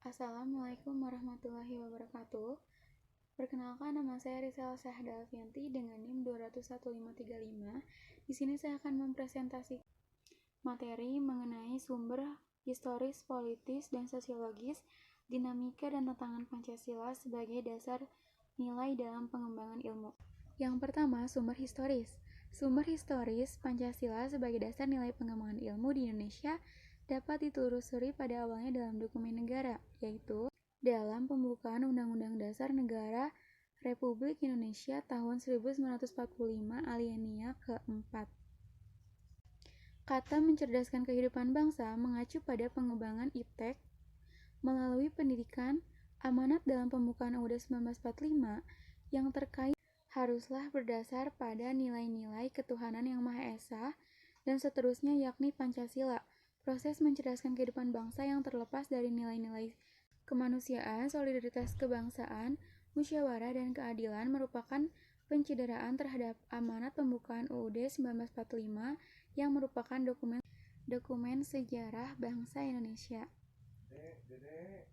Assalamualaikum warahmatullahi wabarakatuh. Perkenalkan, nama saya Rizal Syahda Alfianti dengan NIM 2011535. Di sini saya akan mempresentasikan materi mengenai sumber historis, politis, dan sosiologis, dinamika dan tantangan Pancasila sebagai dasar nilai dalam pengembangan ilmu. Yang pertama, sumber historis. Sumber historis Pancasila sebagai dasar nilai pengembangan ilmu di Indonesia dapat ditelusuri pada awalnya dalam dokumen negara, yaitu dalam pembukaan Undang-Undang Dasar Negara Republik Indonesia tahun 1945 alinea ke-4. Kata mencerdaskan kehidupan bangsa mengacu pada pengembangan iptek melalui pendidikan. Amanat dalam pembukaan UUD 1945 yang terkait haruslah berdasar pada nilai-nilai ketuhanan yang Maha Esa dan seterusnya, yakni Pancasila. Proses mencerdaskan kehidupan bangsa yang terlepas dari nilai-nilai kemanusiaan, solidaritas kebangsaan, musyawarah, dan keadilan merupakan pencideraan terhadap amanat pembukaan UUD 1945 yang merupakan dokumen sejarah bangsa Indonesia.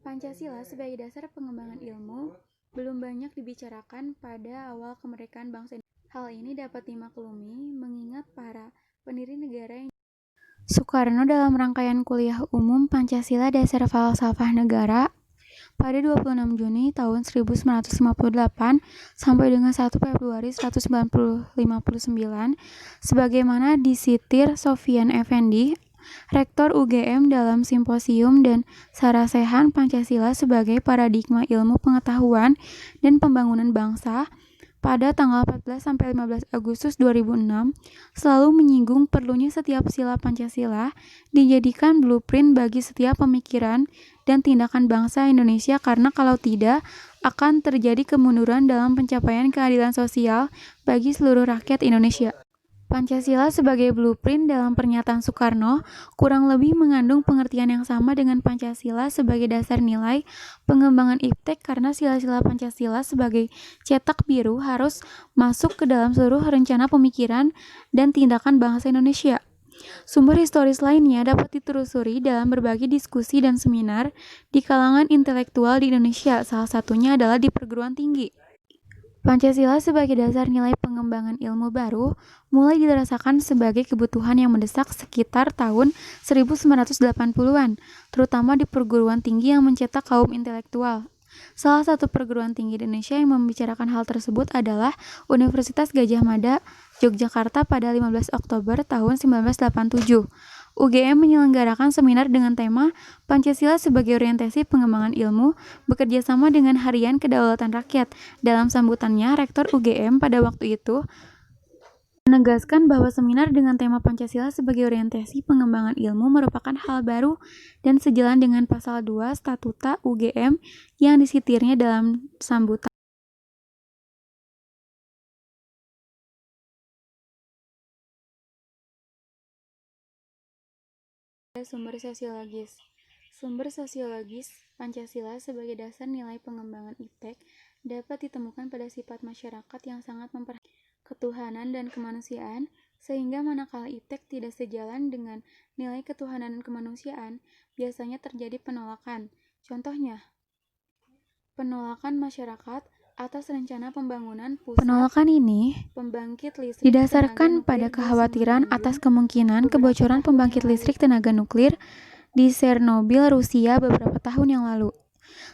Pancasila sebagai dasar pengembangan ilmu belum banyak dibicarakan pada awal kemerdekaan bangsa Indonesia. Hal ini dapat dimaklumi mengingat para pendiri negara yang Soekarno dalam rangkaian kuliah umum Pancasila Dasar Falsafah Negara pada 26 Juni tahun 1958 sampai dengan 1 Februari 1959 sebagaimana disitir Sofyan Effendi, Rektor UGM dalam Simposium dan Sarasehan Pancasila sebagai paradigma ilmu pengetahuan dan pembangunan bangsa pada tanggal 14-15 Agustus 2006, selalu menyinggung perlunya setiap sila Pancasila dijadikan blueprint bagi setiap pemikiran dan tindakan bangsa Indonesia karena kalau tidak, akan terjadi kemunduran dalam pencapaian keadilan sosial bagi seluruh rakyat Indonesia. Pancasila sebagai blueprint dalam pernyataan Soekarno kurang lebih mengandung pengertian yang sama dengan Pancasila sebagai dasar nilai pengembangan iptek karena sila-sila Pancasila sebagai cetak biru harus masuk ke dalam seluruh rencana pemikiran dan tindakan bangsa Indonesia. Sumber historis lainnya dapat ditelusuri dalam berbagai diskusi dan seminar di kalangan intelektual di Indonesia, salah satunya adalah di perguruan tinggi. Pancasila sebagai dasar nilai pengembangan ilmu baru mulai dirasakan sebagai kebutuhan yang mendesak sekitar tahun 1980-an, terutama di perguruan tinggi yang mencetak kaum intelektual. Salah satu perguruan tinggi di Indonesia yang membicarakan hal tersebut adalah Universitas Gadjah Mada, Yogyakarta pada 15 Oktober tahun 1987. UGM menyelenggarakan seminar dengan tema Pancasila sebagai orientasi pengembangan ilmu bekerja sama dengan Harian Kedaulatan Rakyat. Dalam sambutannya, Rektor UGM pada waktu itu menegaskan bahwa seminar dengan tema Pancasila sebagai orientasi pengembangan ilmu merupakan hal baru dan sejalan dengan pasal 2 Statuta UGM yang disitirnya dalam sambutan. Sumber sosiologis. Sumber sosiologis Pancasila sebagai dasar nilai pengembangan iptek dapat ditemukan pada sifat masyarakat yang sangat memperhatikan ketuhanan dan kemanusiaan, sehingga manakala iptek tidak sejalan dengan nilai ketuhanan dan kemanusiaan, biasanya terjadi penolakan. Contohnya, penolakan masyarakat atas rencana pembangunan pusat penolakan ini pembangkit listrik didasarkan pada kekhawatiran atas kemungkinan kebocoran pembangkit listrik tenaga nuklir di Chernobyl, Rusia beberapa tahun yang lalu.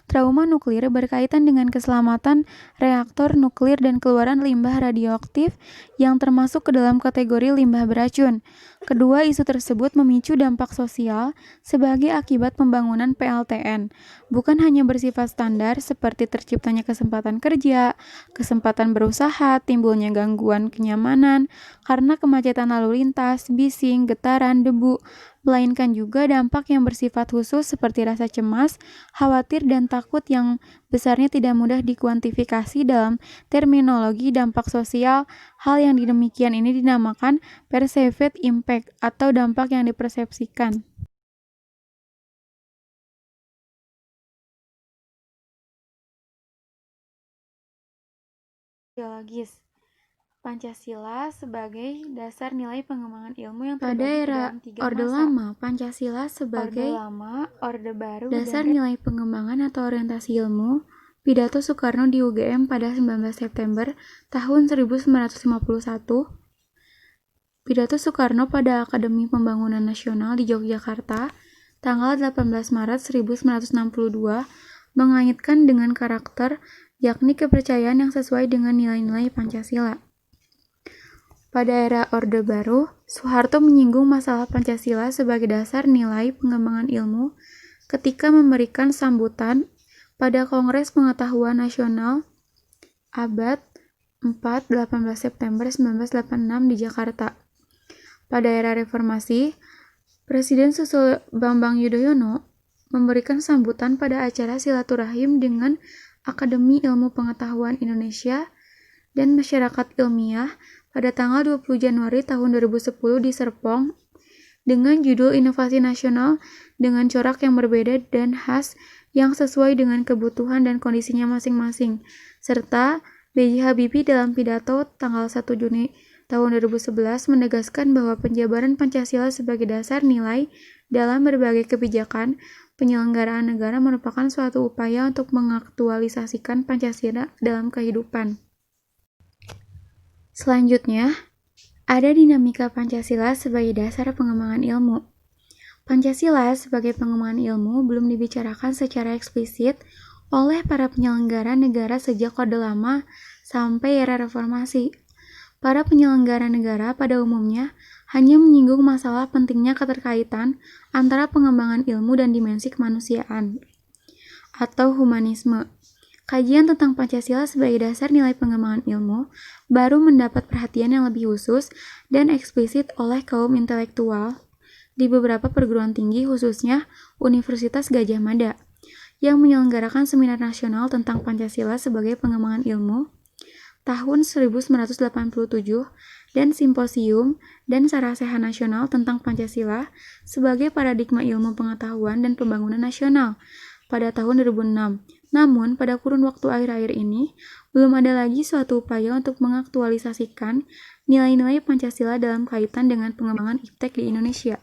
Trauma nuklir berkaitan dengan keselamatan reaktor nuklir dan keluaran limbah radioaktif yang termasuk ke dalam kategori limbah beracun. Kedua isu tersebut memicu dampak sosial sebagai akibat pembangunan PLTN, bukan hanya bersifat standar seperti terciptanya kesempatan kerja, kesempatan berusaha, timbulnya gangguan kenyamanan karena kemacetan lalu lintas, bising, getaran, debu, melainkan juga dampak yang bersifat khusus seperti rasa cemas, khawatir, dan takut yang besarnya tidak mudah dikuantifikasi dalam terminologi dampak sosial. Hal yang demikian ini dinamakan perceived impact atau dampak yang dipersepsikan. Sosiologis. Pancasila sebagai dasar nilai pengembangan ilmu yang Pada terbagi era dalam 3 Orde masa. Lama, Pancasila sebagai Orde Lama, Orde Baru, dasar dan nilai pengembangan atau orientasi ilmu. Pidato Soekarno di UGM pada 19 September tahun 1951. Pidato Soekarno pada Akademi Pembangunan Nasional di Yogyakarta tanggal 18 Maret 1962 mengaitkan dengan karakter, yakni kepercayaan yang sesuai dengan nilai-nilai Pancasila. Pada era Orde Baru, Soeharto menyinggung masalah Pancasila sebagai dasar nilai pengembangan ilmu ketika memberikan sambutan pada Kongres Pengetahuan Nasional Abad 4 18 September 1986 di Jakarta. Pada era reformasi, Presiden Susilo Bambang Yudhoyono memberikan sambutan pada acara silaturahim dengan Akademi Ilmu Pengetahuan Indonesia dan Masyarakat Ilmiah pada tanggal 20 Januari tahun 2010 di Serpong dengan judul Inovasi Nasional dengan corak yang berbeda dan khas yang sesuai dengan kebutuhan dan kondisinya masing-masing, serta B.J. Habibie dalam pidato tanggal 1 Juni tahun 2011 menegaskan bahwa penjabaran Pancasila sebagai dasar nilai dalam berbagai kebijakan penyelenggaraan negara merupakan suatu upaya untuk mengaktualisasikan Pancasila dalam kehidupan. Selanjutnya, ada dinamika Pancasila sebagai dasar pengembangan ilmu. Pancasila sebagai pengembangan ilmu belum dibicarakan secara eksplisit oleh para penyelenggara negara sejak Orde Lama sampai era reformasi. Para penyelenggara negara pada umumnya hanya menyinggung masalah pentingnya keterkaitan antara pengembangan ilmu dan dimensi kemanusiaan atau humanisme. Kajian tentang Pancasila sebagai dasar nilai pengembangan ilmu baru mendapat perhatian yang lebih khusus dan eksplisit oleh kaum intelektual di beberapa perguruan tinggi, khususnya Universitas Gadjah Mada, yang menyelenggarakan seminar nasional tentang Pancasila sebagai pengembangan ilmu tahun 1987 dan simposium dan sarasehan nasional tentang Pancasila sebagai paradigma ilmu pengetahuan dan pembangunan nasional pada tahun 2006. Namun, pada kurun waktu akhir-akhir ini, belum ada lagi suatu upaya untuk mengaktualisasikan nilai-nilai Pancasila dalam kaitan dengan pengembangan iptek di Indonesia.